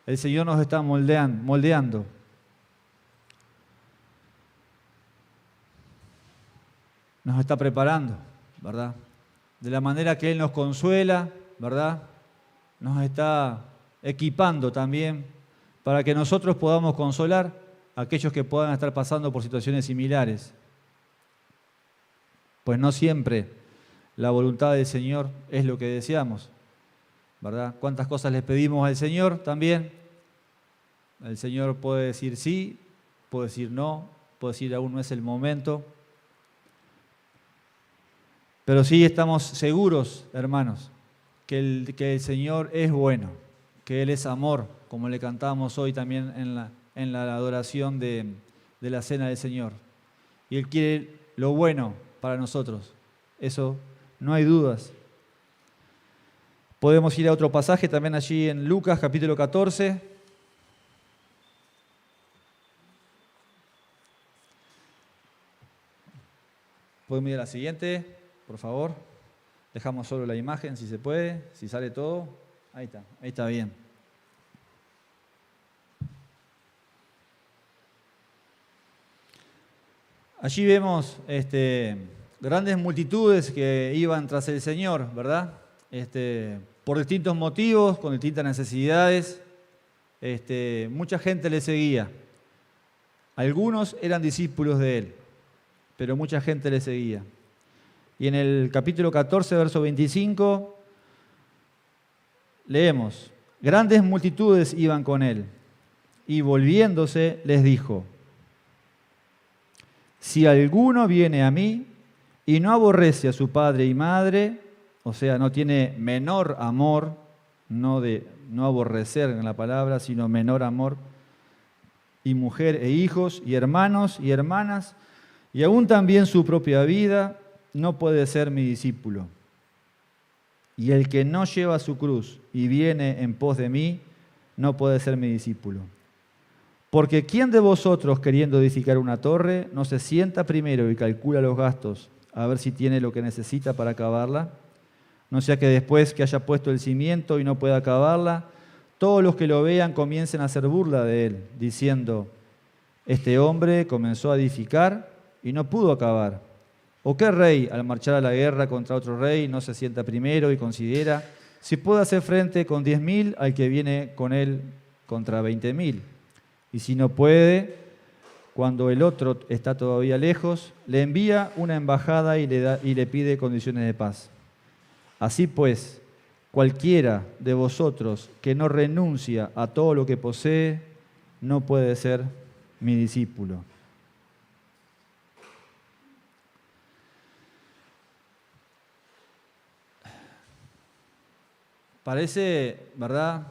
[SPEAKER 1] El Señor nos está moldeando. Nos está preparando, ¿verdad? De la manera que Él nos consuela, ¿verdad? Nos está equipando también para que nosotros podamos consolar a aquellos que puedan estar pasando por situaciones similares. Pues no siempre la voluntad del Señor es lo que deseamos, ¿verdad? ¿Cuántas cosas les pedimos al Señor también? El Señor puede decir sí, puede decir no, puede decir aún no es el momento. Pero sí estamos seguros, hermanos, que el Señor es bueno, que Él es amor, como le cantábamos hoy también en la adoración de la Cena del Señor. Y Él quiere lo bueno para nosotros. eso no hay dudas. Podemos ir a otro pasaje también allí en Lucas capítulo 14. Podemos ir a la siguiente, por favor. Dejamos solo la imagen si se puede, si sale todo. Ahí está bien. Allí vemos grandes multitudes que iban tras el Señor, ¿verdad? Por distintos motivos, con distintas necesidades. Mucha gente le seguía. Algunos eran discípulos de Él, pero mucha gente le seguía. Y en el capítulo 14, verso 25, leemos: grandes multitudes iban con Él, y volviéndose les dijo: si alguno viene a mí y no aborrece a su padre y madre, o sea, no tiene menor amor, no aborrecer en la palabra, sino menor amor, y mujer e hijos, y hermanos y hermanas, y aún también su propia vida, no puede ser mi discípulo. Y el que no lleva su cruz y viene en pos de mí, no puede ser mi discípulo. Porque ¿quién de vosotros, queriendo edificar una torre, no se sienta primero y calcula los gastos, a ver si tiene lo que necesita para acabarla? No sea que después que haya puesto el cimiento y no pueda acabarla, todos los que lo vean comiencen a hacer burla de él, diciendo: este hombre comenzó a edificar y no pudo acabar. ¿O qué rey, al marchar a la guerra contra otro rey, no se sienta primero y considera si puede hacer frente con 10.000 al que viene con él contra 20.000? Y si no puede, cuando el otro está todavía lejos, le envía una embajada y le pide condiciones de paz. Así pues, cualquiera de vosotros que no renuncia a todo lo que posee, no puede ser mi discípulo. Parece, ¿verdad?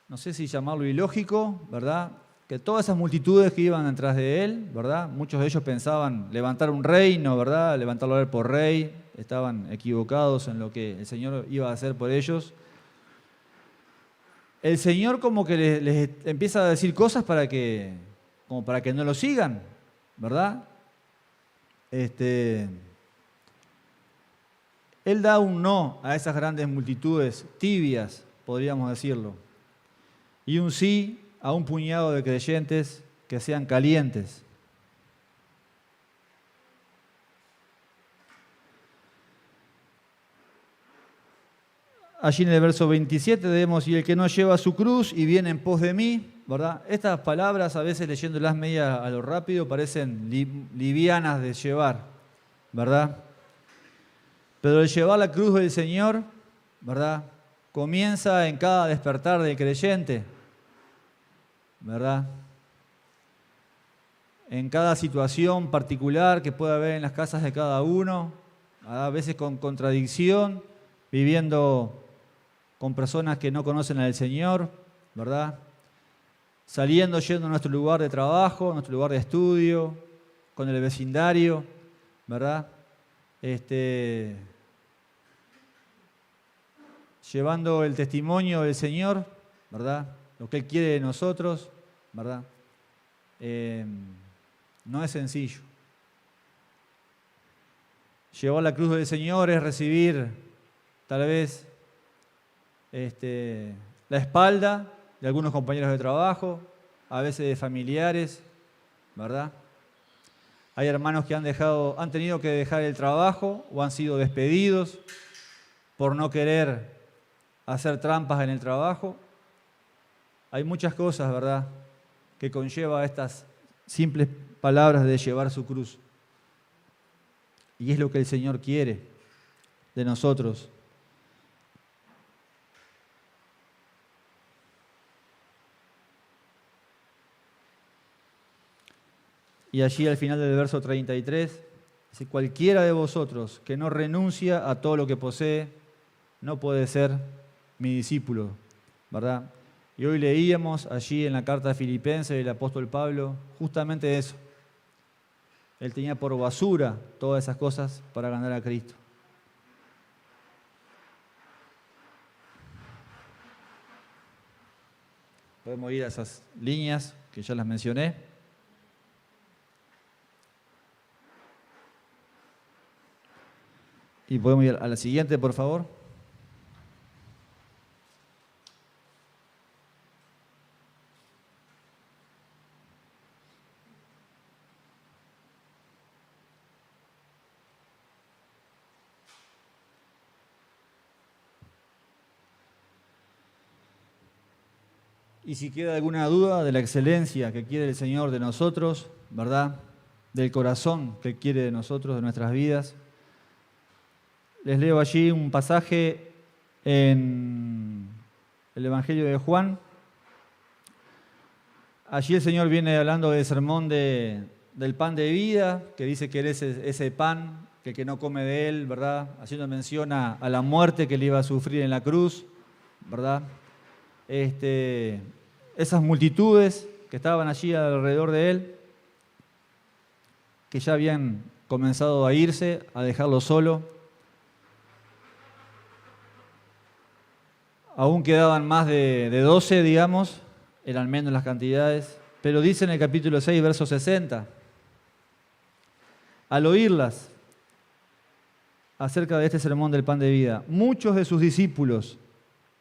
[SPEAKER 1] No sé si llamarlo ilógico, ¿verdad? Que todas esas multitudes que iban detrás de él, ¿verdad? Muchos de ellos pensaban levantar un reino, ¿verdad? Levantarlo a él por rey. Estaban equivocados en lo que el Señor iba a hacer por ellos. El Señor como que les empieza a decir cosas como para que no lo sigan, ¿verdad? Él da un no a esas grandes multitudes tibias, podríamos decirlo, y un sí a un puñado de creyentes que sean calientes. Allí en el verso 27 leemos: y el que no lleva su cruz y viene en pos de mí, ¿verdad? Estas palabras, a veces leyéndolas media a lo rápido, parecen livianas de llevar, ¿verdad? Pero el llevar la cruz del Señor, ¿verdad?, comienza en cada despertar del creyente, ¿verdad? En cada situación particular que pueda haber en las casas de cada uno, a veces con contradicción, viviendo con personas que no conocen al Señor, ¿verdad? Yendo a nuestro lugar de trabajo, a nuestro lugar de estudio, con el vecindario, ¿verdad? Llevando el testimonio del Señor, ¿verdad? Lo que Él quiere de nosotros, ¿verdad? No es sencillo. Llevar la cruz del Señor es recibir, tal vez, la espalda de algunos compañeros de trabajo, a veces de familiares, ¿verdad? Hay hermanos que han tenido que dejar el trabajo o han sido despedidos por no querer hacer trampas en el trabajo. Hay muchas cosas, ¿verdad?, que conlleva estas simples palabras de llevar su cruz. Y es lo que el Señor quiere de nosotros. Y allí al final del verso 33, dice: cualquiera de vosotros que no renuncia a todo lo que posee, no puede ser mi discípulo, ¿verdad? Y hoy leíamos allí en la carta de Filipenses del apóstol Pablo justamente eso, Él tenía por basura todas esas cosas para ganar a Cristo. Podemos ir a esas líneas que ya las mencioné. Y podemos ir a la siguiente, por favor. Y si queda alguna duda de la excelencia que quiere el Señor de nosotros, ¿verdad? Del corazón que quiere de nosotros, de nuestras vidas, les leo allí un pasaje en el Evangelio de Juan. Allí el Señor viene hablando del sermón del pan de vida, que dice que eres ese pan, que el que no come de él, ¿verdad? Haciendo mención a la muerte que él iba a sufrir en la cruz, ¿verdad? Esas multitudes que estaban allí alrededor de él, que ya habían comenzado a irse, a dejarlo solo. Aún quedaban más de 12, digamos, eran menos las cantidades, pero dice en el capítulo 6, verso 60, al oírlas acerca de este sermón del pan de vida, muchos de sus discípulos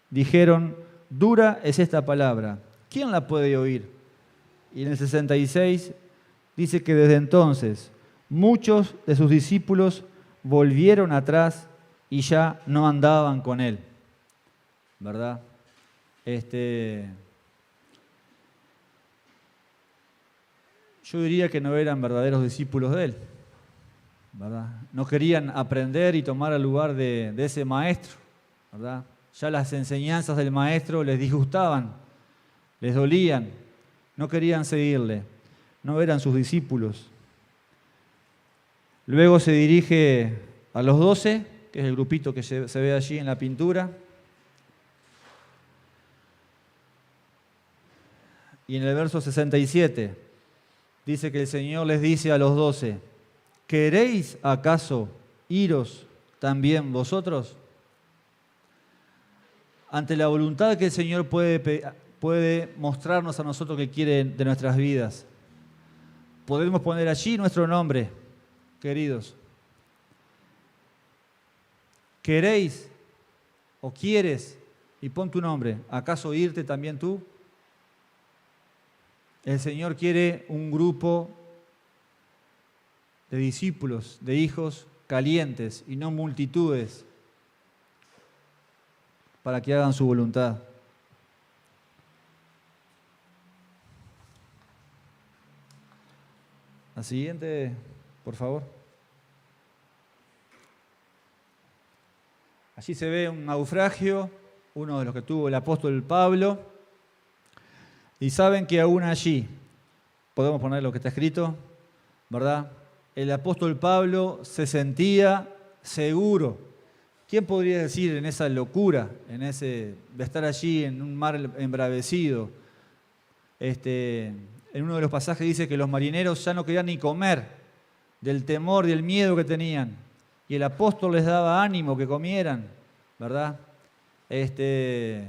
[SPEAKER 1] dijeron, dura es esta palabra, ¿quién la puede oír? Y en el 66 dice que desde entonces muchos de sus discípulos volvieron atrás y ya no andaban con él, ¿verdad? Yo diría que no eran verdaderos discípulos de él, ¿verdad? No querían aprender y tomar el lugar de ese maestro, ¿verdad? Ya las enseñanzas del maestro les disgustaban, les dolían, no querían seguirle, no eran sus discípulos. Luego se dirige a los 12, que es el grupito que se ve allí en la pintura. Y en el verso 67 dice que el Señor les dice a los 12, ¿queréis acaso iros también vosotros? Ante la voluntad que el Señor puede mostrarnos a nosotros que quiere de nuestras vidas, podemos poner allí nuestro nombre, queridos. ¿Queréis o quieres? Y pon tu nombre. ¿Acaso irte también tú? El Señor quiere un grupo de discípulos, de hijos calientes y no multitudes para que hagan su voluntad. La siguiente, por favor. Allí se ve un naufragio, uno de los que tuvo el apóstol Pablo. Y saben que aún allí, podemos poner lo que está escrito, ¿verdad? El apóstol Pablo se sentía seguro. ¿Quién podría decir en esa locura, de estar allí en un mar embravecido? En uno de los pasajes dice que los marineros ya no querían ni comer del temor y del miedo que tenían. Y el apóstol les daba ánimo que comieran, ¿verdad? El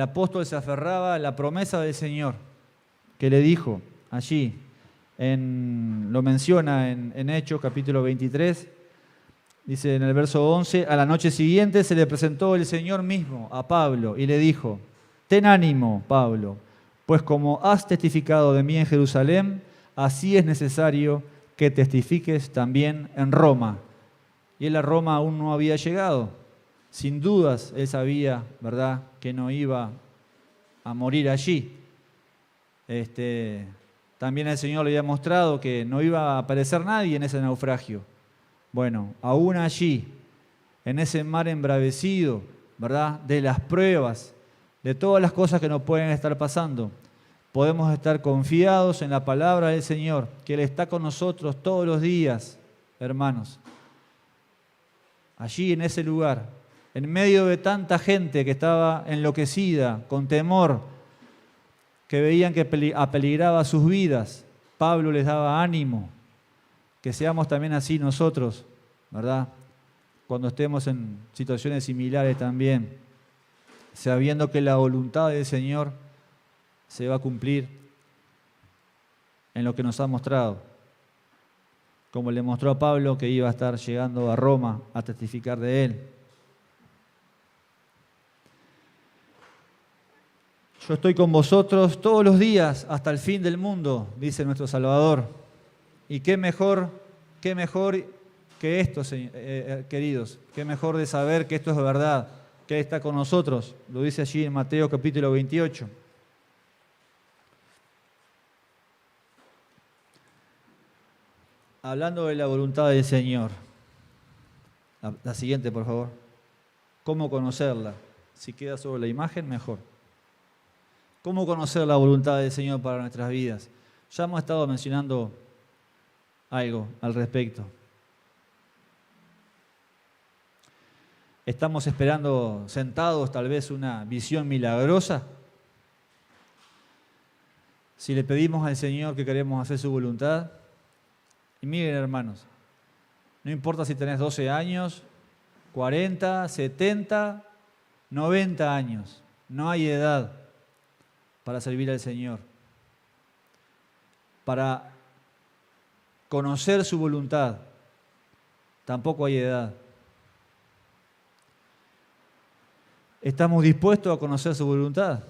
[SPEAKER 1] apóstol se aferraba a la promesa del Señor que le dijo allí, lo menciona en Hechos capítulo 23, dice en el verso 11, a la noche siguiente se le presentó el Señor mismo a Pablo y le dijo, ten ánimo, Pablo, pues como has testificado de mí en Jerusalén, así es necesario que testifiques también en Roma. Y él a Roma aún no había llegado. Sin dudas, él sabía, ¿verdad?, que no iba a morir allí. También el Señor le había mostrado que no iba a aparecer nadie en ese naufragio. Bueno, aún allí, en ese mar embravecido, ¿verdad?, de las pruebas, de todas las cosas que nos pueden estar pasando, podemos estar confiados en la palabra del Señor, que Él está con nosotros todos los días, hermanos. Allí en ese lugar, en medio de tanta gente que estaba enloquecida, con temor, que veían que apeligraba sus vidas. Pablo les daba ánimo, que seamos también así nosotros, ¿verdad? Cuando estemos en situaciones similares también, sabiendo que la voluntad del Señor se va a cumplir en lo que nos ha mostrado. Como le mostró a Pablo que iba a estar llegando a Roma a testificar de él. Yo estoy con vosotros todos los días hasta el fin del mundo, dice nuestro Salvador. Y qué mejor que esto, queridos, qué mejor de saber que esto es verdad, que Él está con nosotros. Lo dice allí en Mateo capítulo 28. Hablando de la voluntad del Señor. La siguiente, por favor. ¿Cómo conocerla? Si queda sobre la imagen, mejor. ¿Cómo conocer la voluntad del Señor para nuestras vidas? Ya hemos estado mencionando algo al respecto. ¿Estamos esperando sentados tal vez una visión milagrosa? Si le pedimos al Señor que queremos hacer su voluntad, y miren hermanos, no importa si tenés 12 años, 40, 70, 90 años, no hay edad para servir al Señor, para conocer su voluntad, tampoco hay edad. ¿Estamos dispuestos a conocer su voluntad?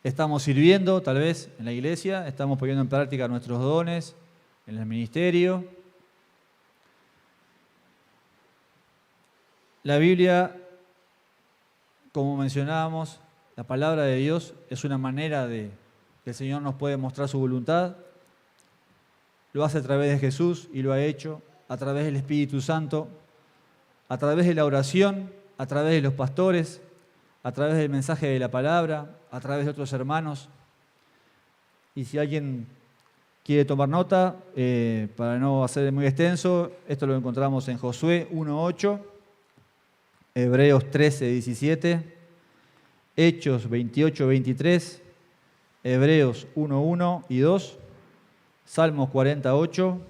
[SPEAKER 1] ¿Estamos sirviendo tal vez en la iglesia? ¿Estamos poniendo en práctica nuestros dones en el ministerio? La Biblia, como mencionábamos, la palabra de Dios es una manera de que el Señor nos puede mostrar su voluntad. Lo hace a través de Jesús y lo ha hecho a través del Espíritu Santo, a través de la oración, a través de los pastores, a través del mensaje de la palabra, a través de otros hermanos. Y si alguien quiere tomar nota, para no hacer muy extenso, esto lo encontramos en Josué 1:8, Hebreos 13:17, Hechos 28:23, Hebreos 1:1 y 2, Salmos 48,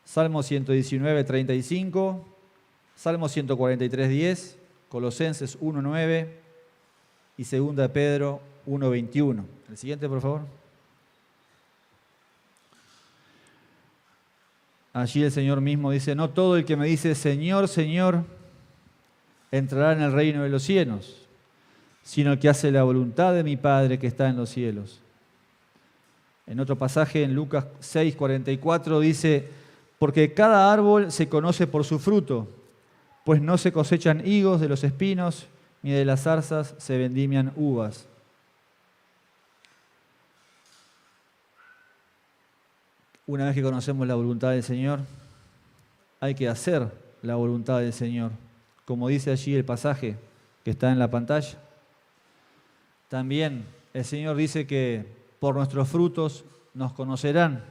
[SPEAKER 1] Salmo 119:35, Salmo 143:10, Colosenses 1:9 y 2 Pedro 1:21. El siguiente, por favor. Allí el Señor mismo dice: no todo el que me dice Señor, Señor, entrará en el reino de los cielos, sino el que hace la voluntad de mi Padre que está en los cielos. En otro pasaje, en Lucas 6:44, dice: porque cada árbol se conoce por su fruto, pues no se cosechan higos de los espinos, ni de las zarzas se vendimian uvas. Una vez que conocemos la voluntad del Señor, hay que hacer la voluntad del Señor, como dice allí el pasaje que está en la pantalla. También el Señor dice que por nuestros frutos nos conocerán.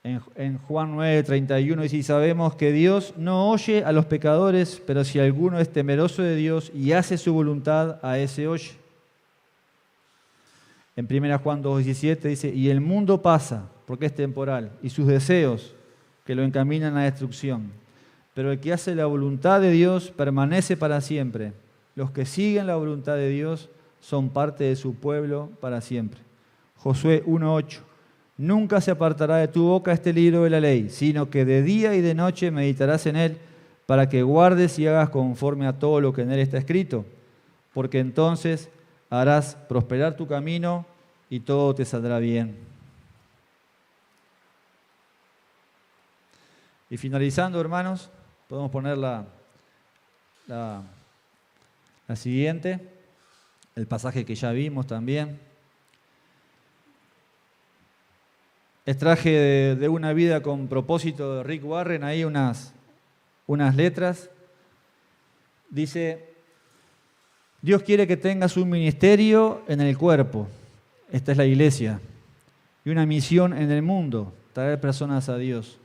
[SPEAKER 1] En Juan 9:31 dice: y sabemos que Dios no oye a los pecadores, pero si alguno es temeroso de Dios y hace su voluntad, a ese oye. En 1 Juan 2:17 dice: y el mundo pasa, porque es temporal, y sus deseos que lo encaminan a destrucción. Pero el que hace la voluntad de Dios permanece para siempre. Los que siguen la voluntad de Dios son parte de su pueblo para siempre. Josué 1:8: nunca se apartará de tu boca este libro de la ley, sino que de día y de noche meditarás en él, para que guardes y hagas conforme a todo lo que en él está escrito, porque entonces harás prosperar tu camino y todo te saldrá bien. Y finalizando, hermanos, podemos poner la siguiente, el pasaje que ya vimos también. Extraje de Una vida con propósito de Rick Warren, ahí unas letras. Dice: Dios quiere que tengas un ministerio en el cuerpo, esta es la iglesia, y una misión en el mundo, traer personas a Dios.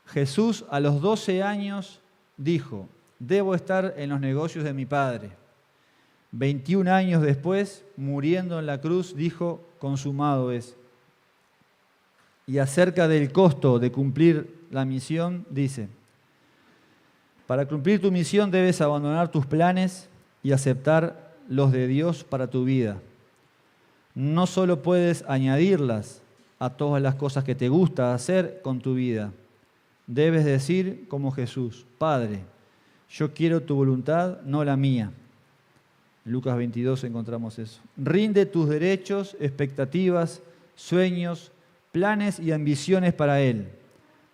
[SPEAKER 1] Jesús a los 12 años dijo: Debo estar en los negocios de mi padre. 21 años después, muriendo en la cruz, dijo, consumado es. Y acerca del costo de cumplir la misión, dice, para cumplir tu misión debes abandonar tus planes y aceptar los de Dios para tu vida. No solo puedes añadirlas a todas las cosas que te gusta hacer con tu vida. Debes decir como Jesús, Padre, yo quiero tu voluntad, no la mía. En Lucas 22 encontramos eso. Rinde tus derechos, expectativas, sueños, planes y ambiciones para Él.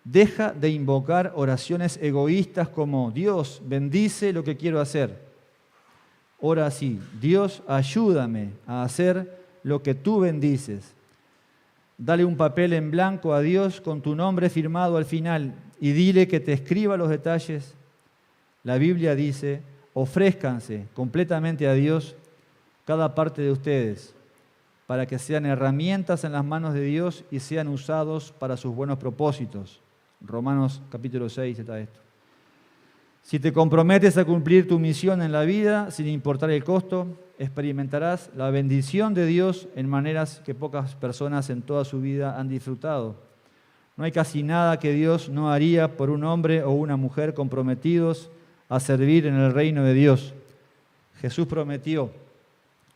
[SPEAKER 1] Deja de invocar oraciones egoístas como Dios, bendice lo que quiero hacer. Ora así, Dios, ayúdame a hacer lo que tú bendices. Dale un papel en blanco a Dios con tu nombre firmado al final y dile que te escriba los detalles. La Biblia dice, ofrézcanse completamente a Dios cada parte de ustedes para que sean herramientas en las manos de Dios y sean usados para sus buenos propósitos. Romanos capítulo 6 está esto. Si te comprometes a cumplir tu misión en la vida, sin importar el costo, experimentarás la bendición de Dios en maneras que pocas personas en toda su vida han disfrutado. No hay casi nada que Dios no haría por un hombre o una mujer comprometidos a servir en el reino de Dios. Jesús prometió,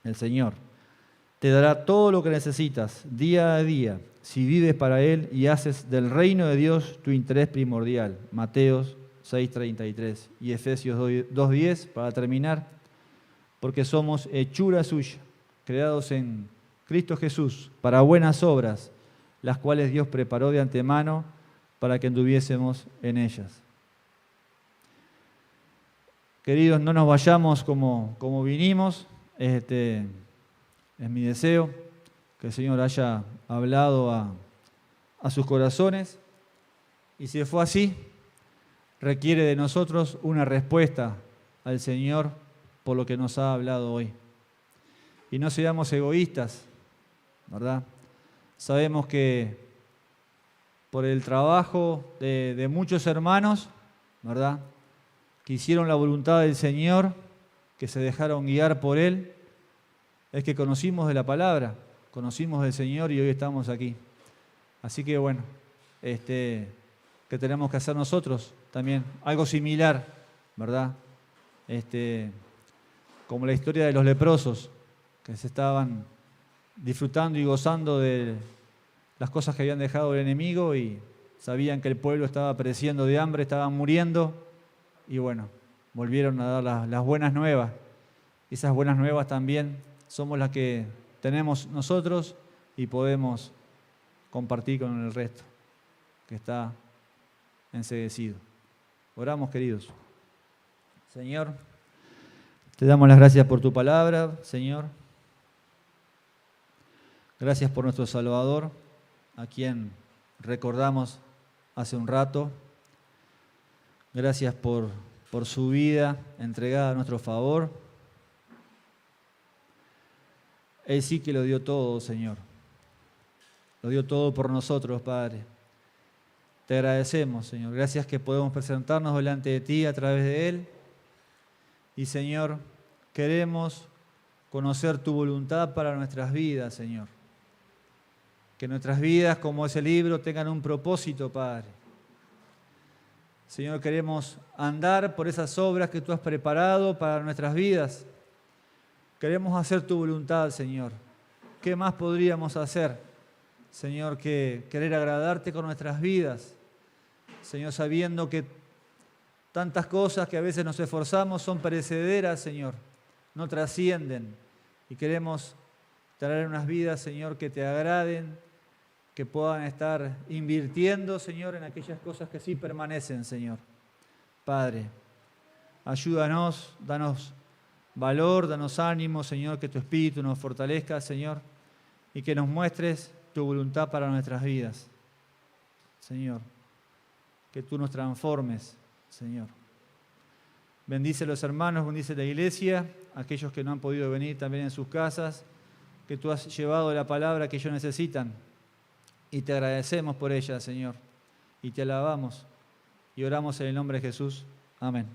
[SPEAKER 1] el Señor, te dará todo lo que necesitas día a día si vives para Él y haces del reino de Dios tu interés primordial. Mateo 6:33 y Efesios 2:10 para terminar, porque somos hechura suya, creados en Cristo Jesús para buenas obras, las cuales Dios preparó de antemano para que anduviésemos en ellas. Queridos, no nos vayamos como vinimos. Es mi deseo que el Señor haya hablado a sus corazones. Y si fue así, requiere de nosotros una respuesta al Señor por lo que nos ha hablado hoy. Y no seamos egoístas, ¿verdad? Sabemos que por el trabajo de muchos hermanos, ¿verdad?, que hicieron la voluntad del Señor, que se dejaron guiar por Él, es que conocimos de la palabra, conocimos del Señor y hoy estamos aquí. Así que bueno, que tenemos que hacer nosotros también, algo similar, ¿verdad? Como la historia de los leprosos, que se estaban disfrutando y gozando de las cosas que habían dejado el enemigo y sabían que el pueblo estaba pereciendo de hambre, estaban muriendo y bueno, volvieron a dar las buenas nuevas. Esas buenas nuevas también somos las que tenemos nosotros y podemos compartir con el resto que está enceguecido. Oramos, queridos. Señor, te damos las gracias por tu palabra, Señor. Gracias por nuestro Salvador, a quien recordamos hace un rato. Gracias por su vida entregada a nuestro favor. Él sí que lo dio todo, Señor. Lo dio todo por nosotros, Padre. Te agradecemos, Señor. Gracias que podemos presentarnos delante de ti a través de Él. Y, Señor, queremos conocer tu voluntad para nuestras vidas, Señor. Que nuestras vidas, como ese libro, tengan un propósito, Padre. Señor, queremos andar por esas obras que tú has preparado para nuestras vidas. Queremos hacer tu voluntad, Señor. ¿Qué más podríamos hacer, Señor, que querer agradarte con nuestras vidas? Señor, sabiendo que tantas cosas que a veces nos esforzamos son perecederas, Señor, no trascienden. Y queremos traer unas vidas, Señor, que te agraden, que puedan estar invirtiendo, Señor, en aquellas cosas que sí permanecen, Señor. Padre, ayúdanos, danos valor, danos ánimo, Señor, que tu Espíritu nos fortalezca, Señor, y que nos muestres tu voluntad para nuestras vidas. Señor, que tú nos transformes, Señor. Bendice a los hermanos, bendice a la iglesia, aquellos que no han podido venir también en sus casas, que tú has llevado la palabra que ellos necesitan. Y te agradecemos por ella, Señor, y te alabamos y oramos en el nombre de Jesús. Amén.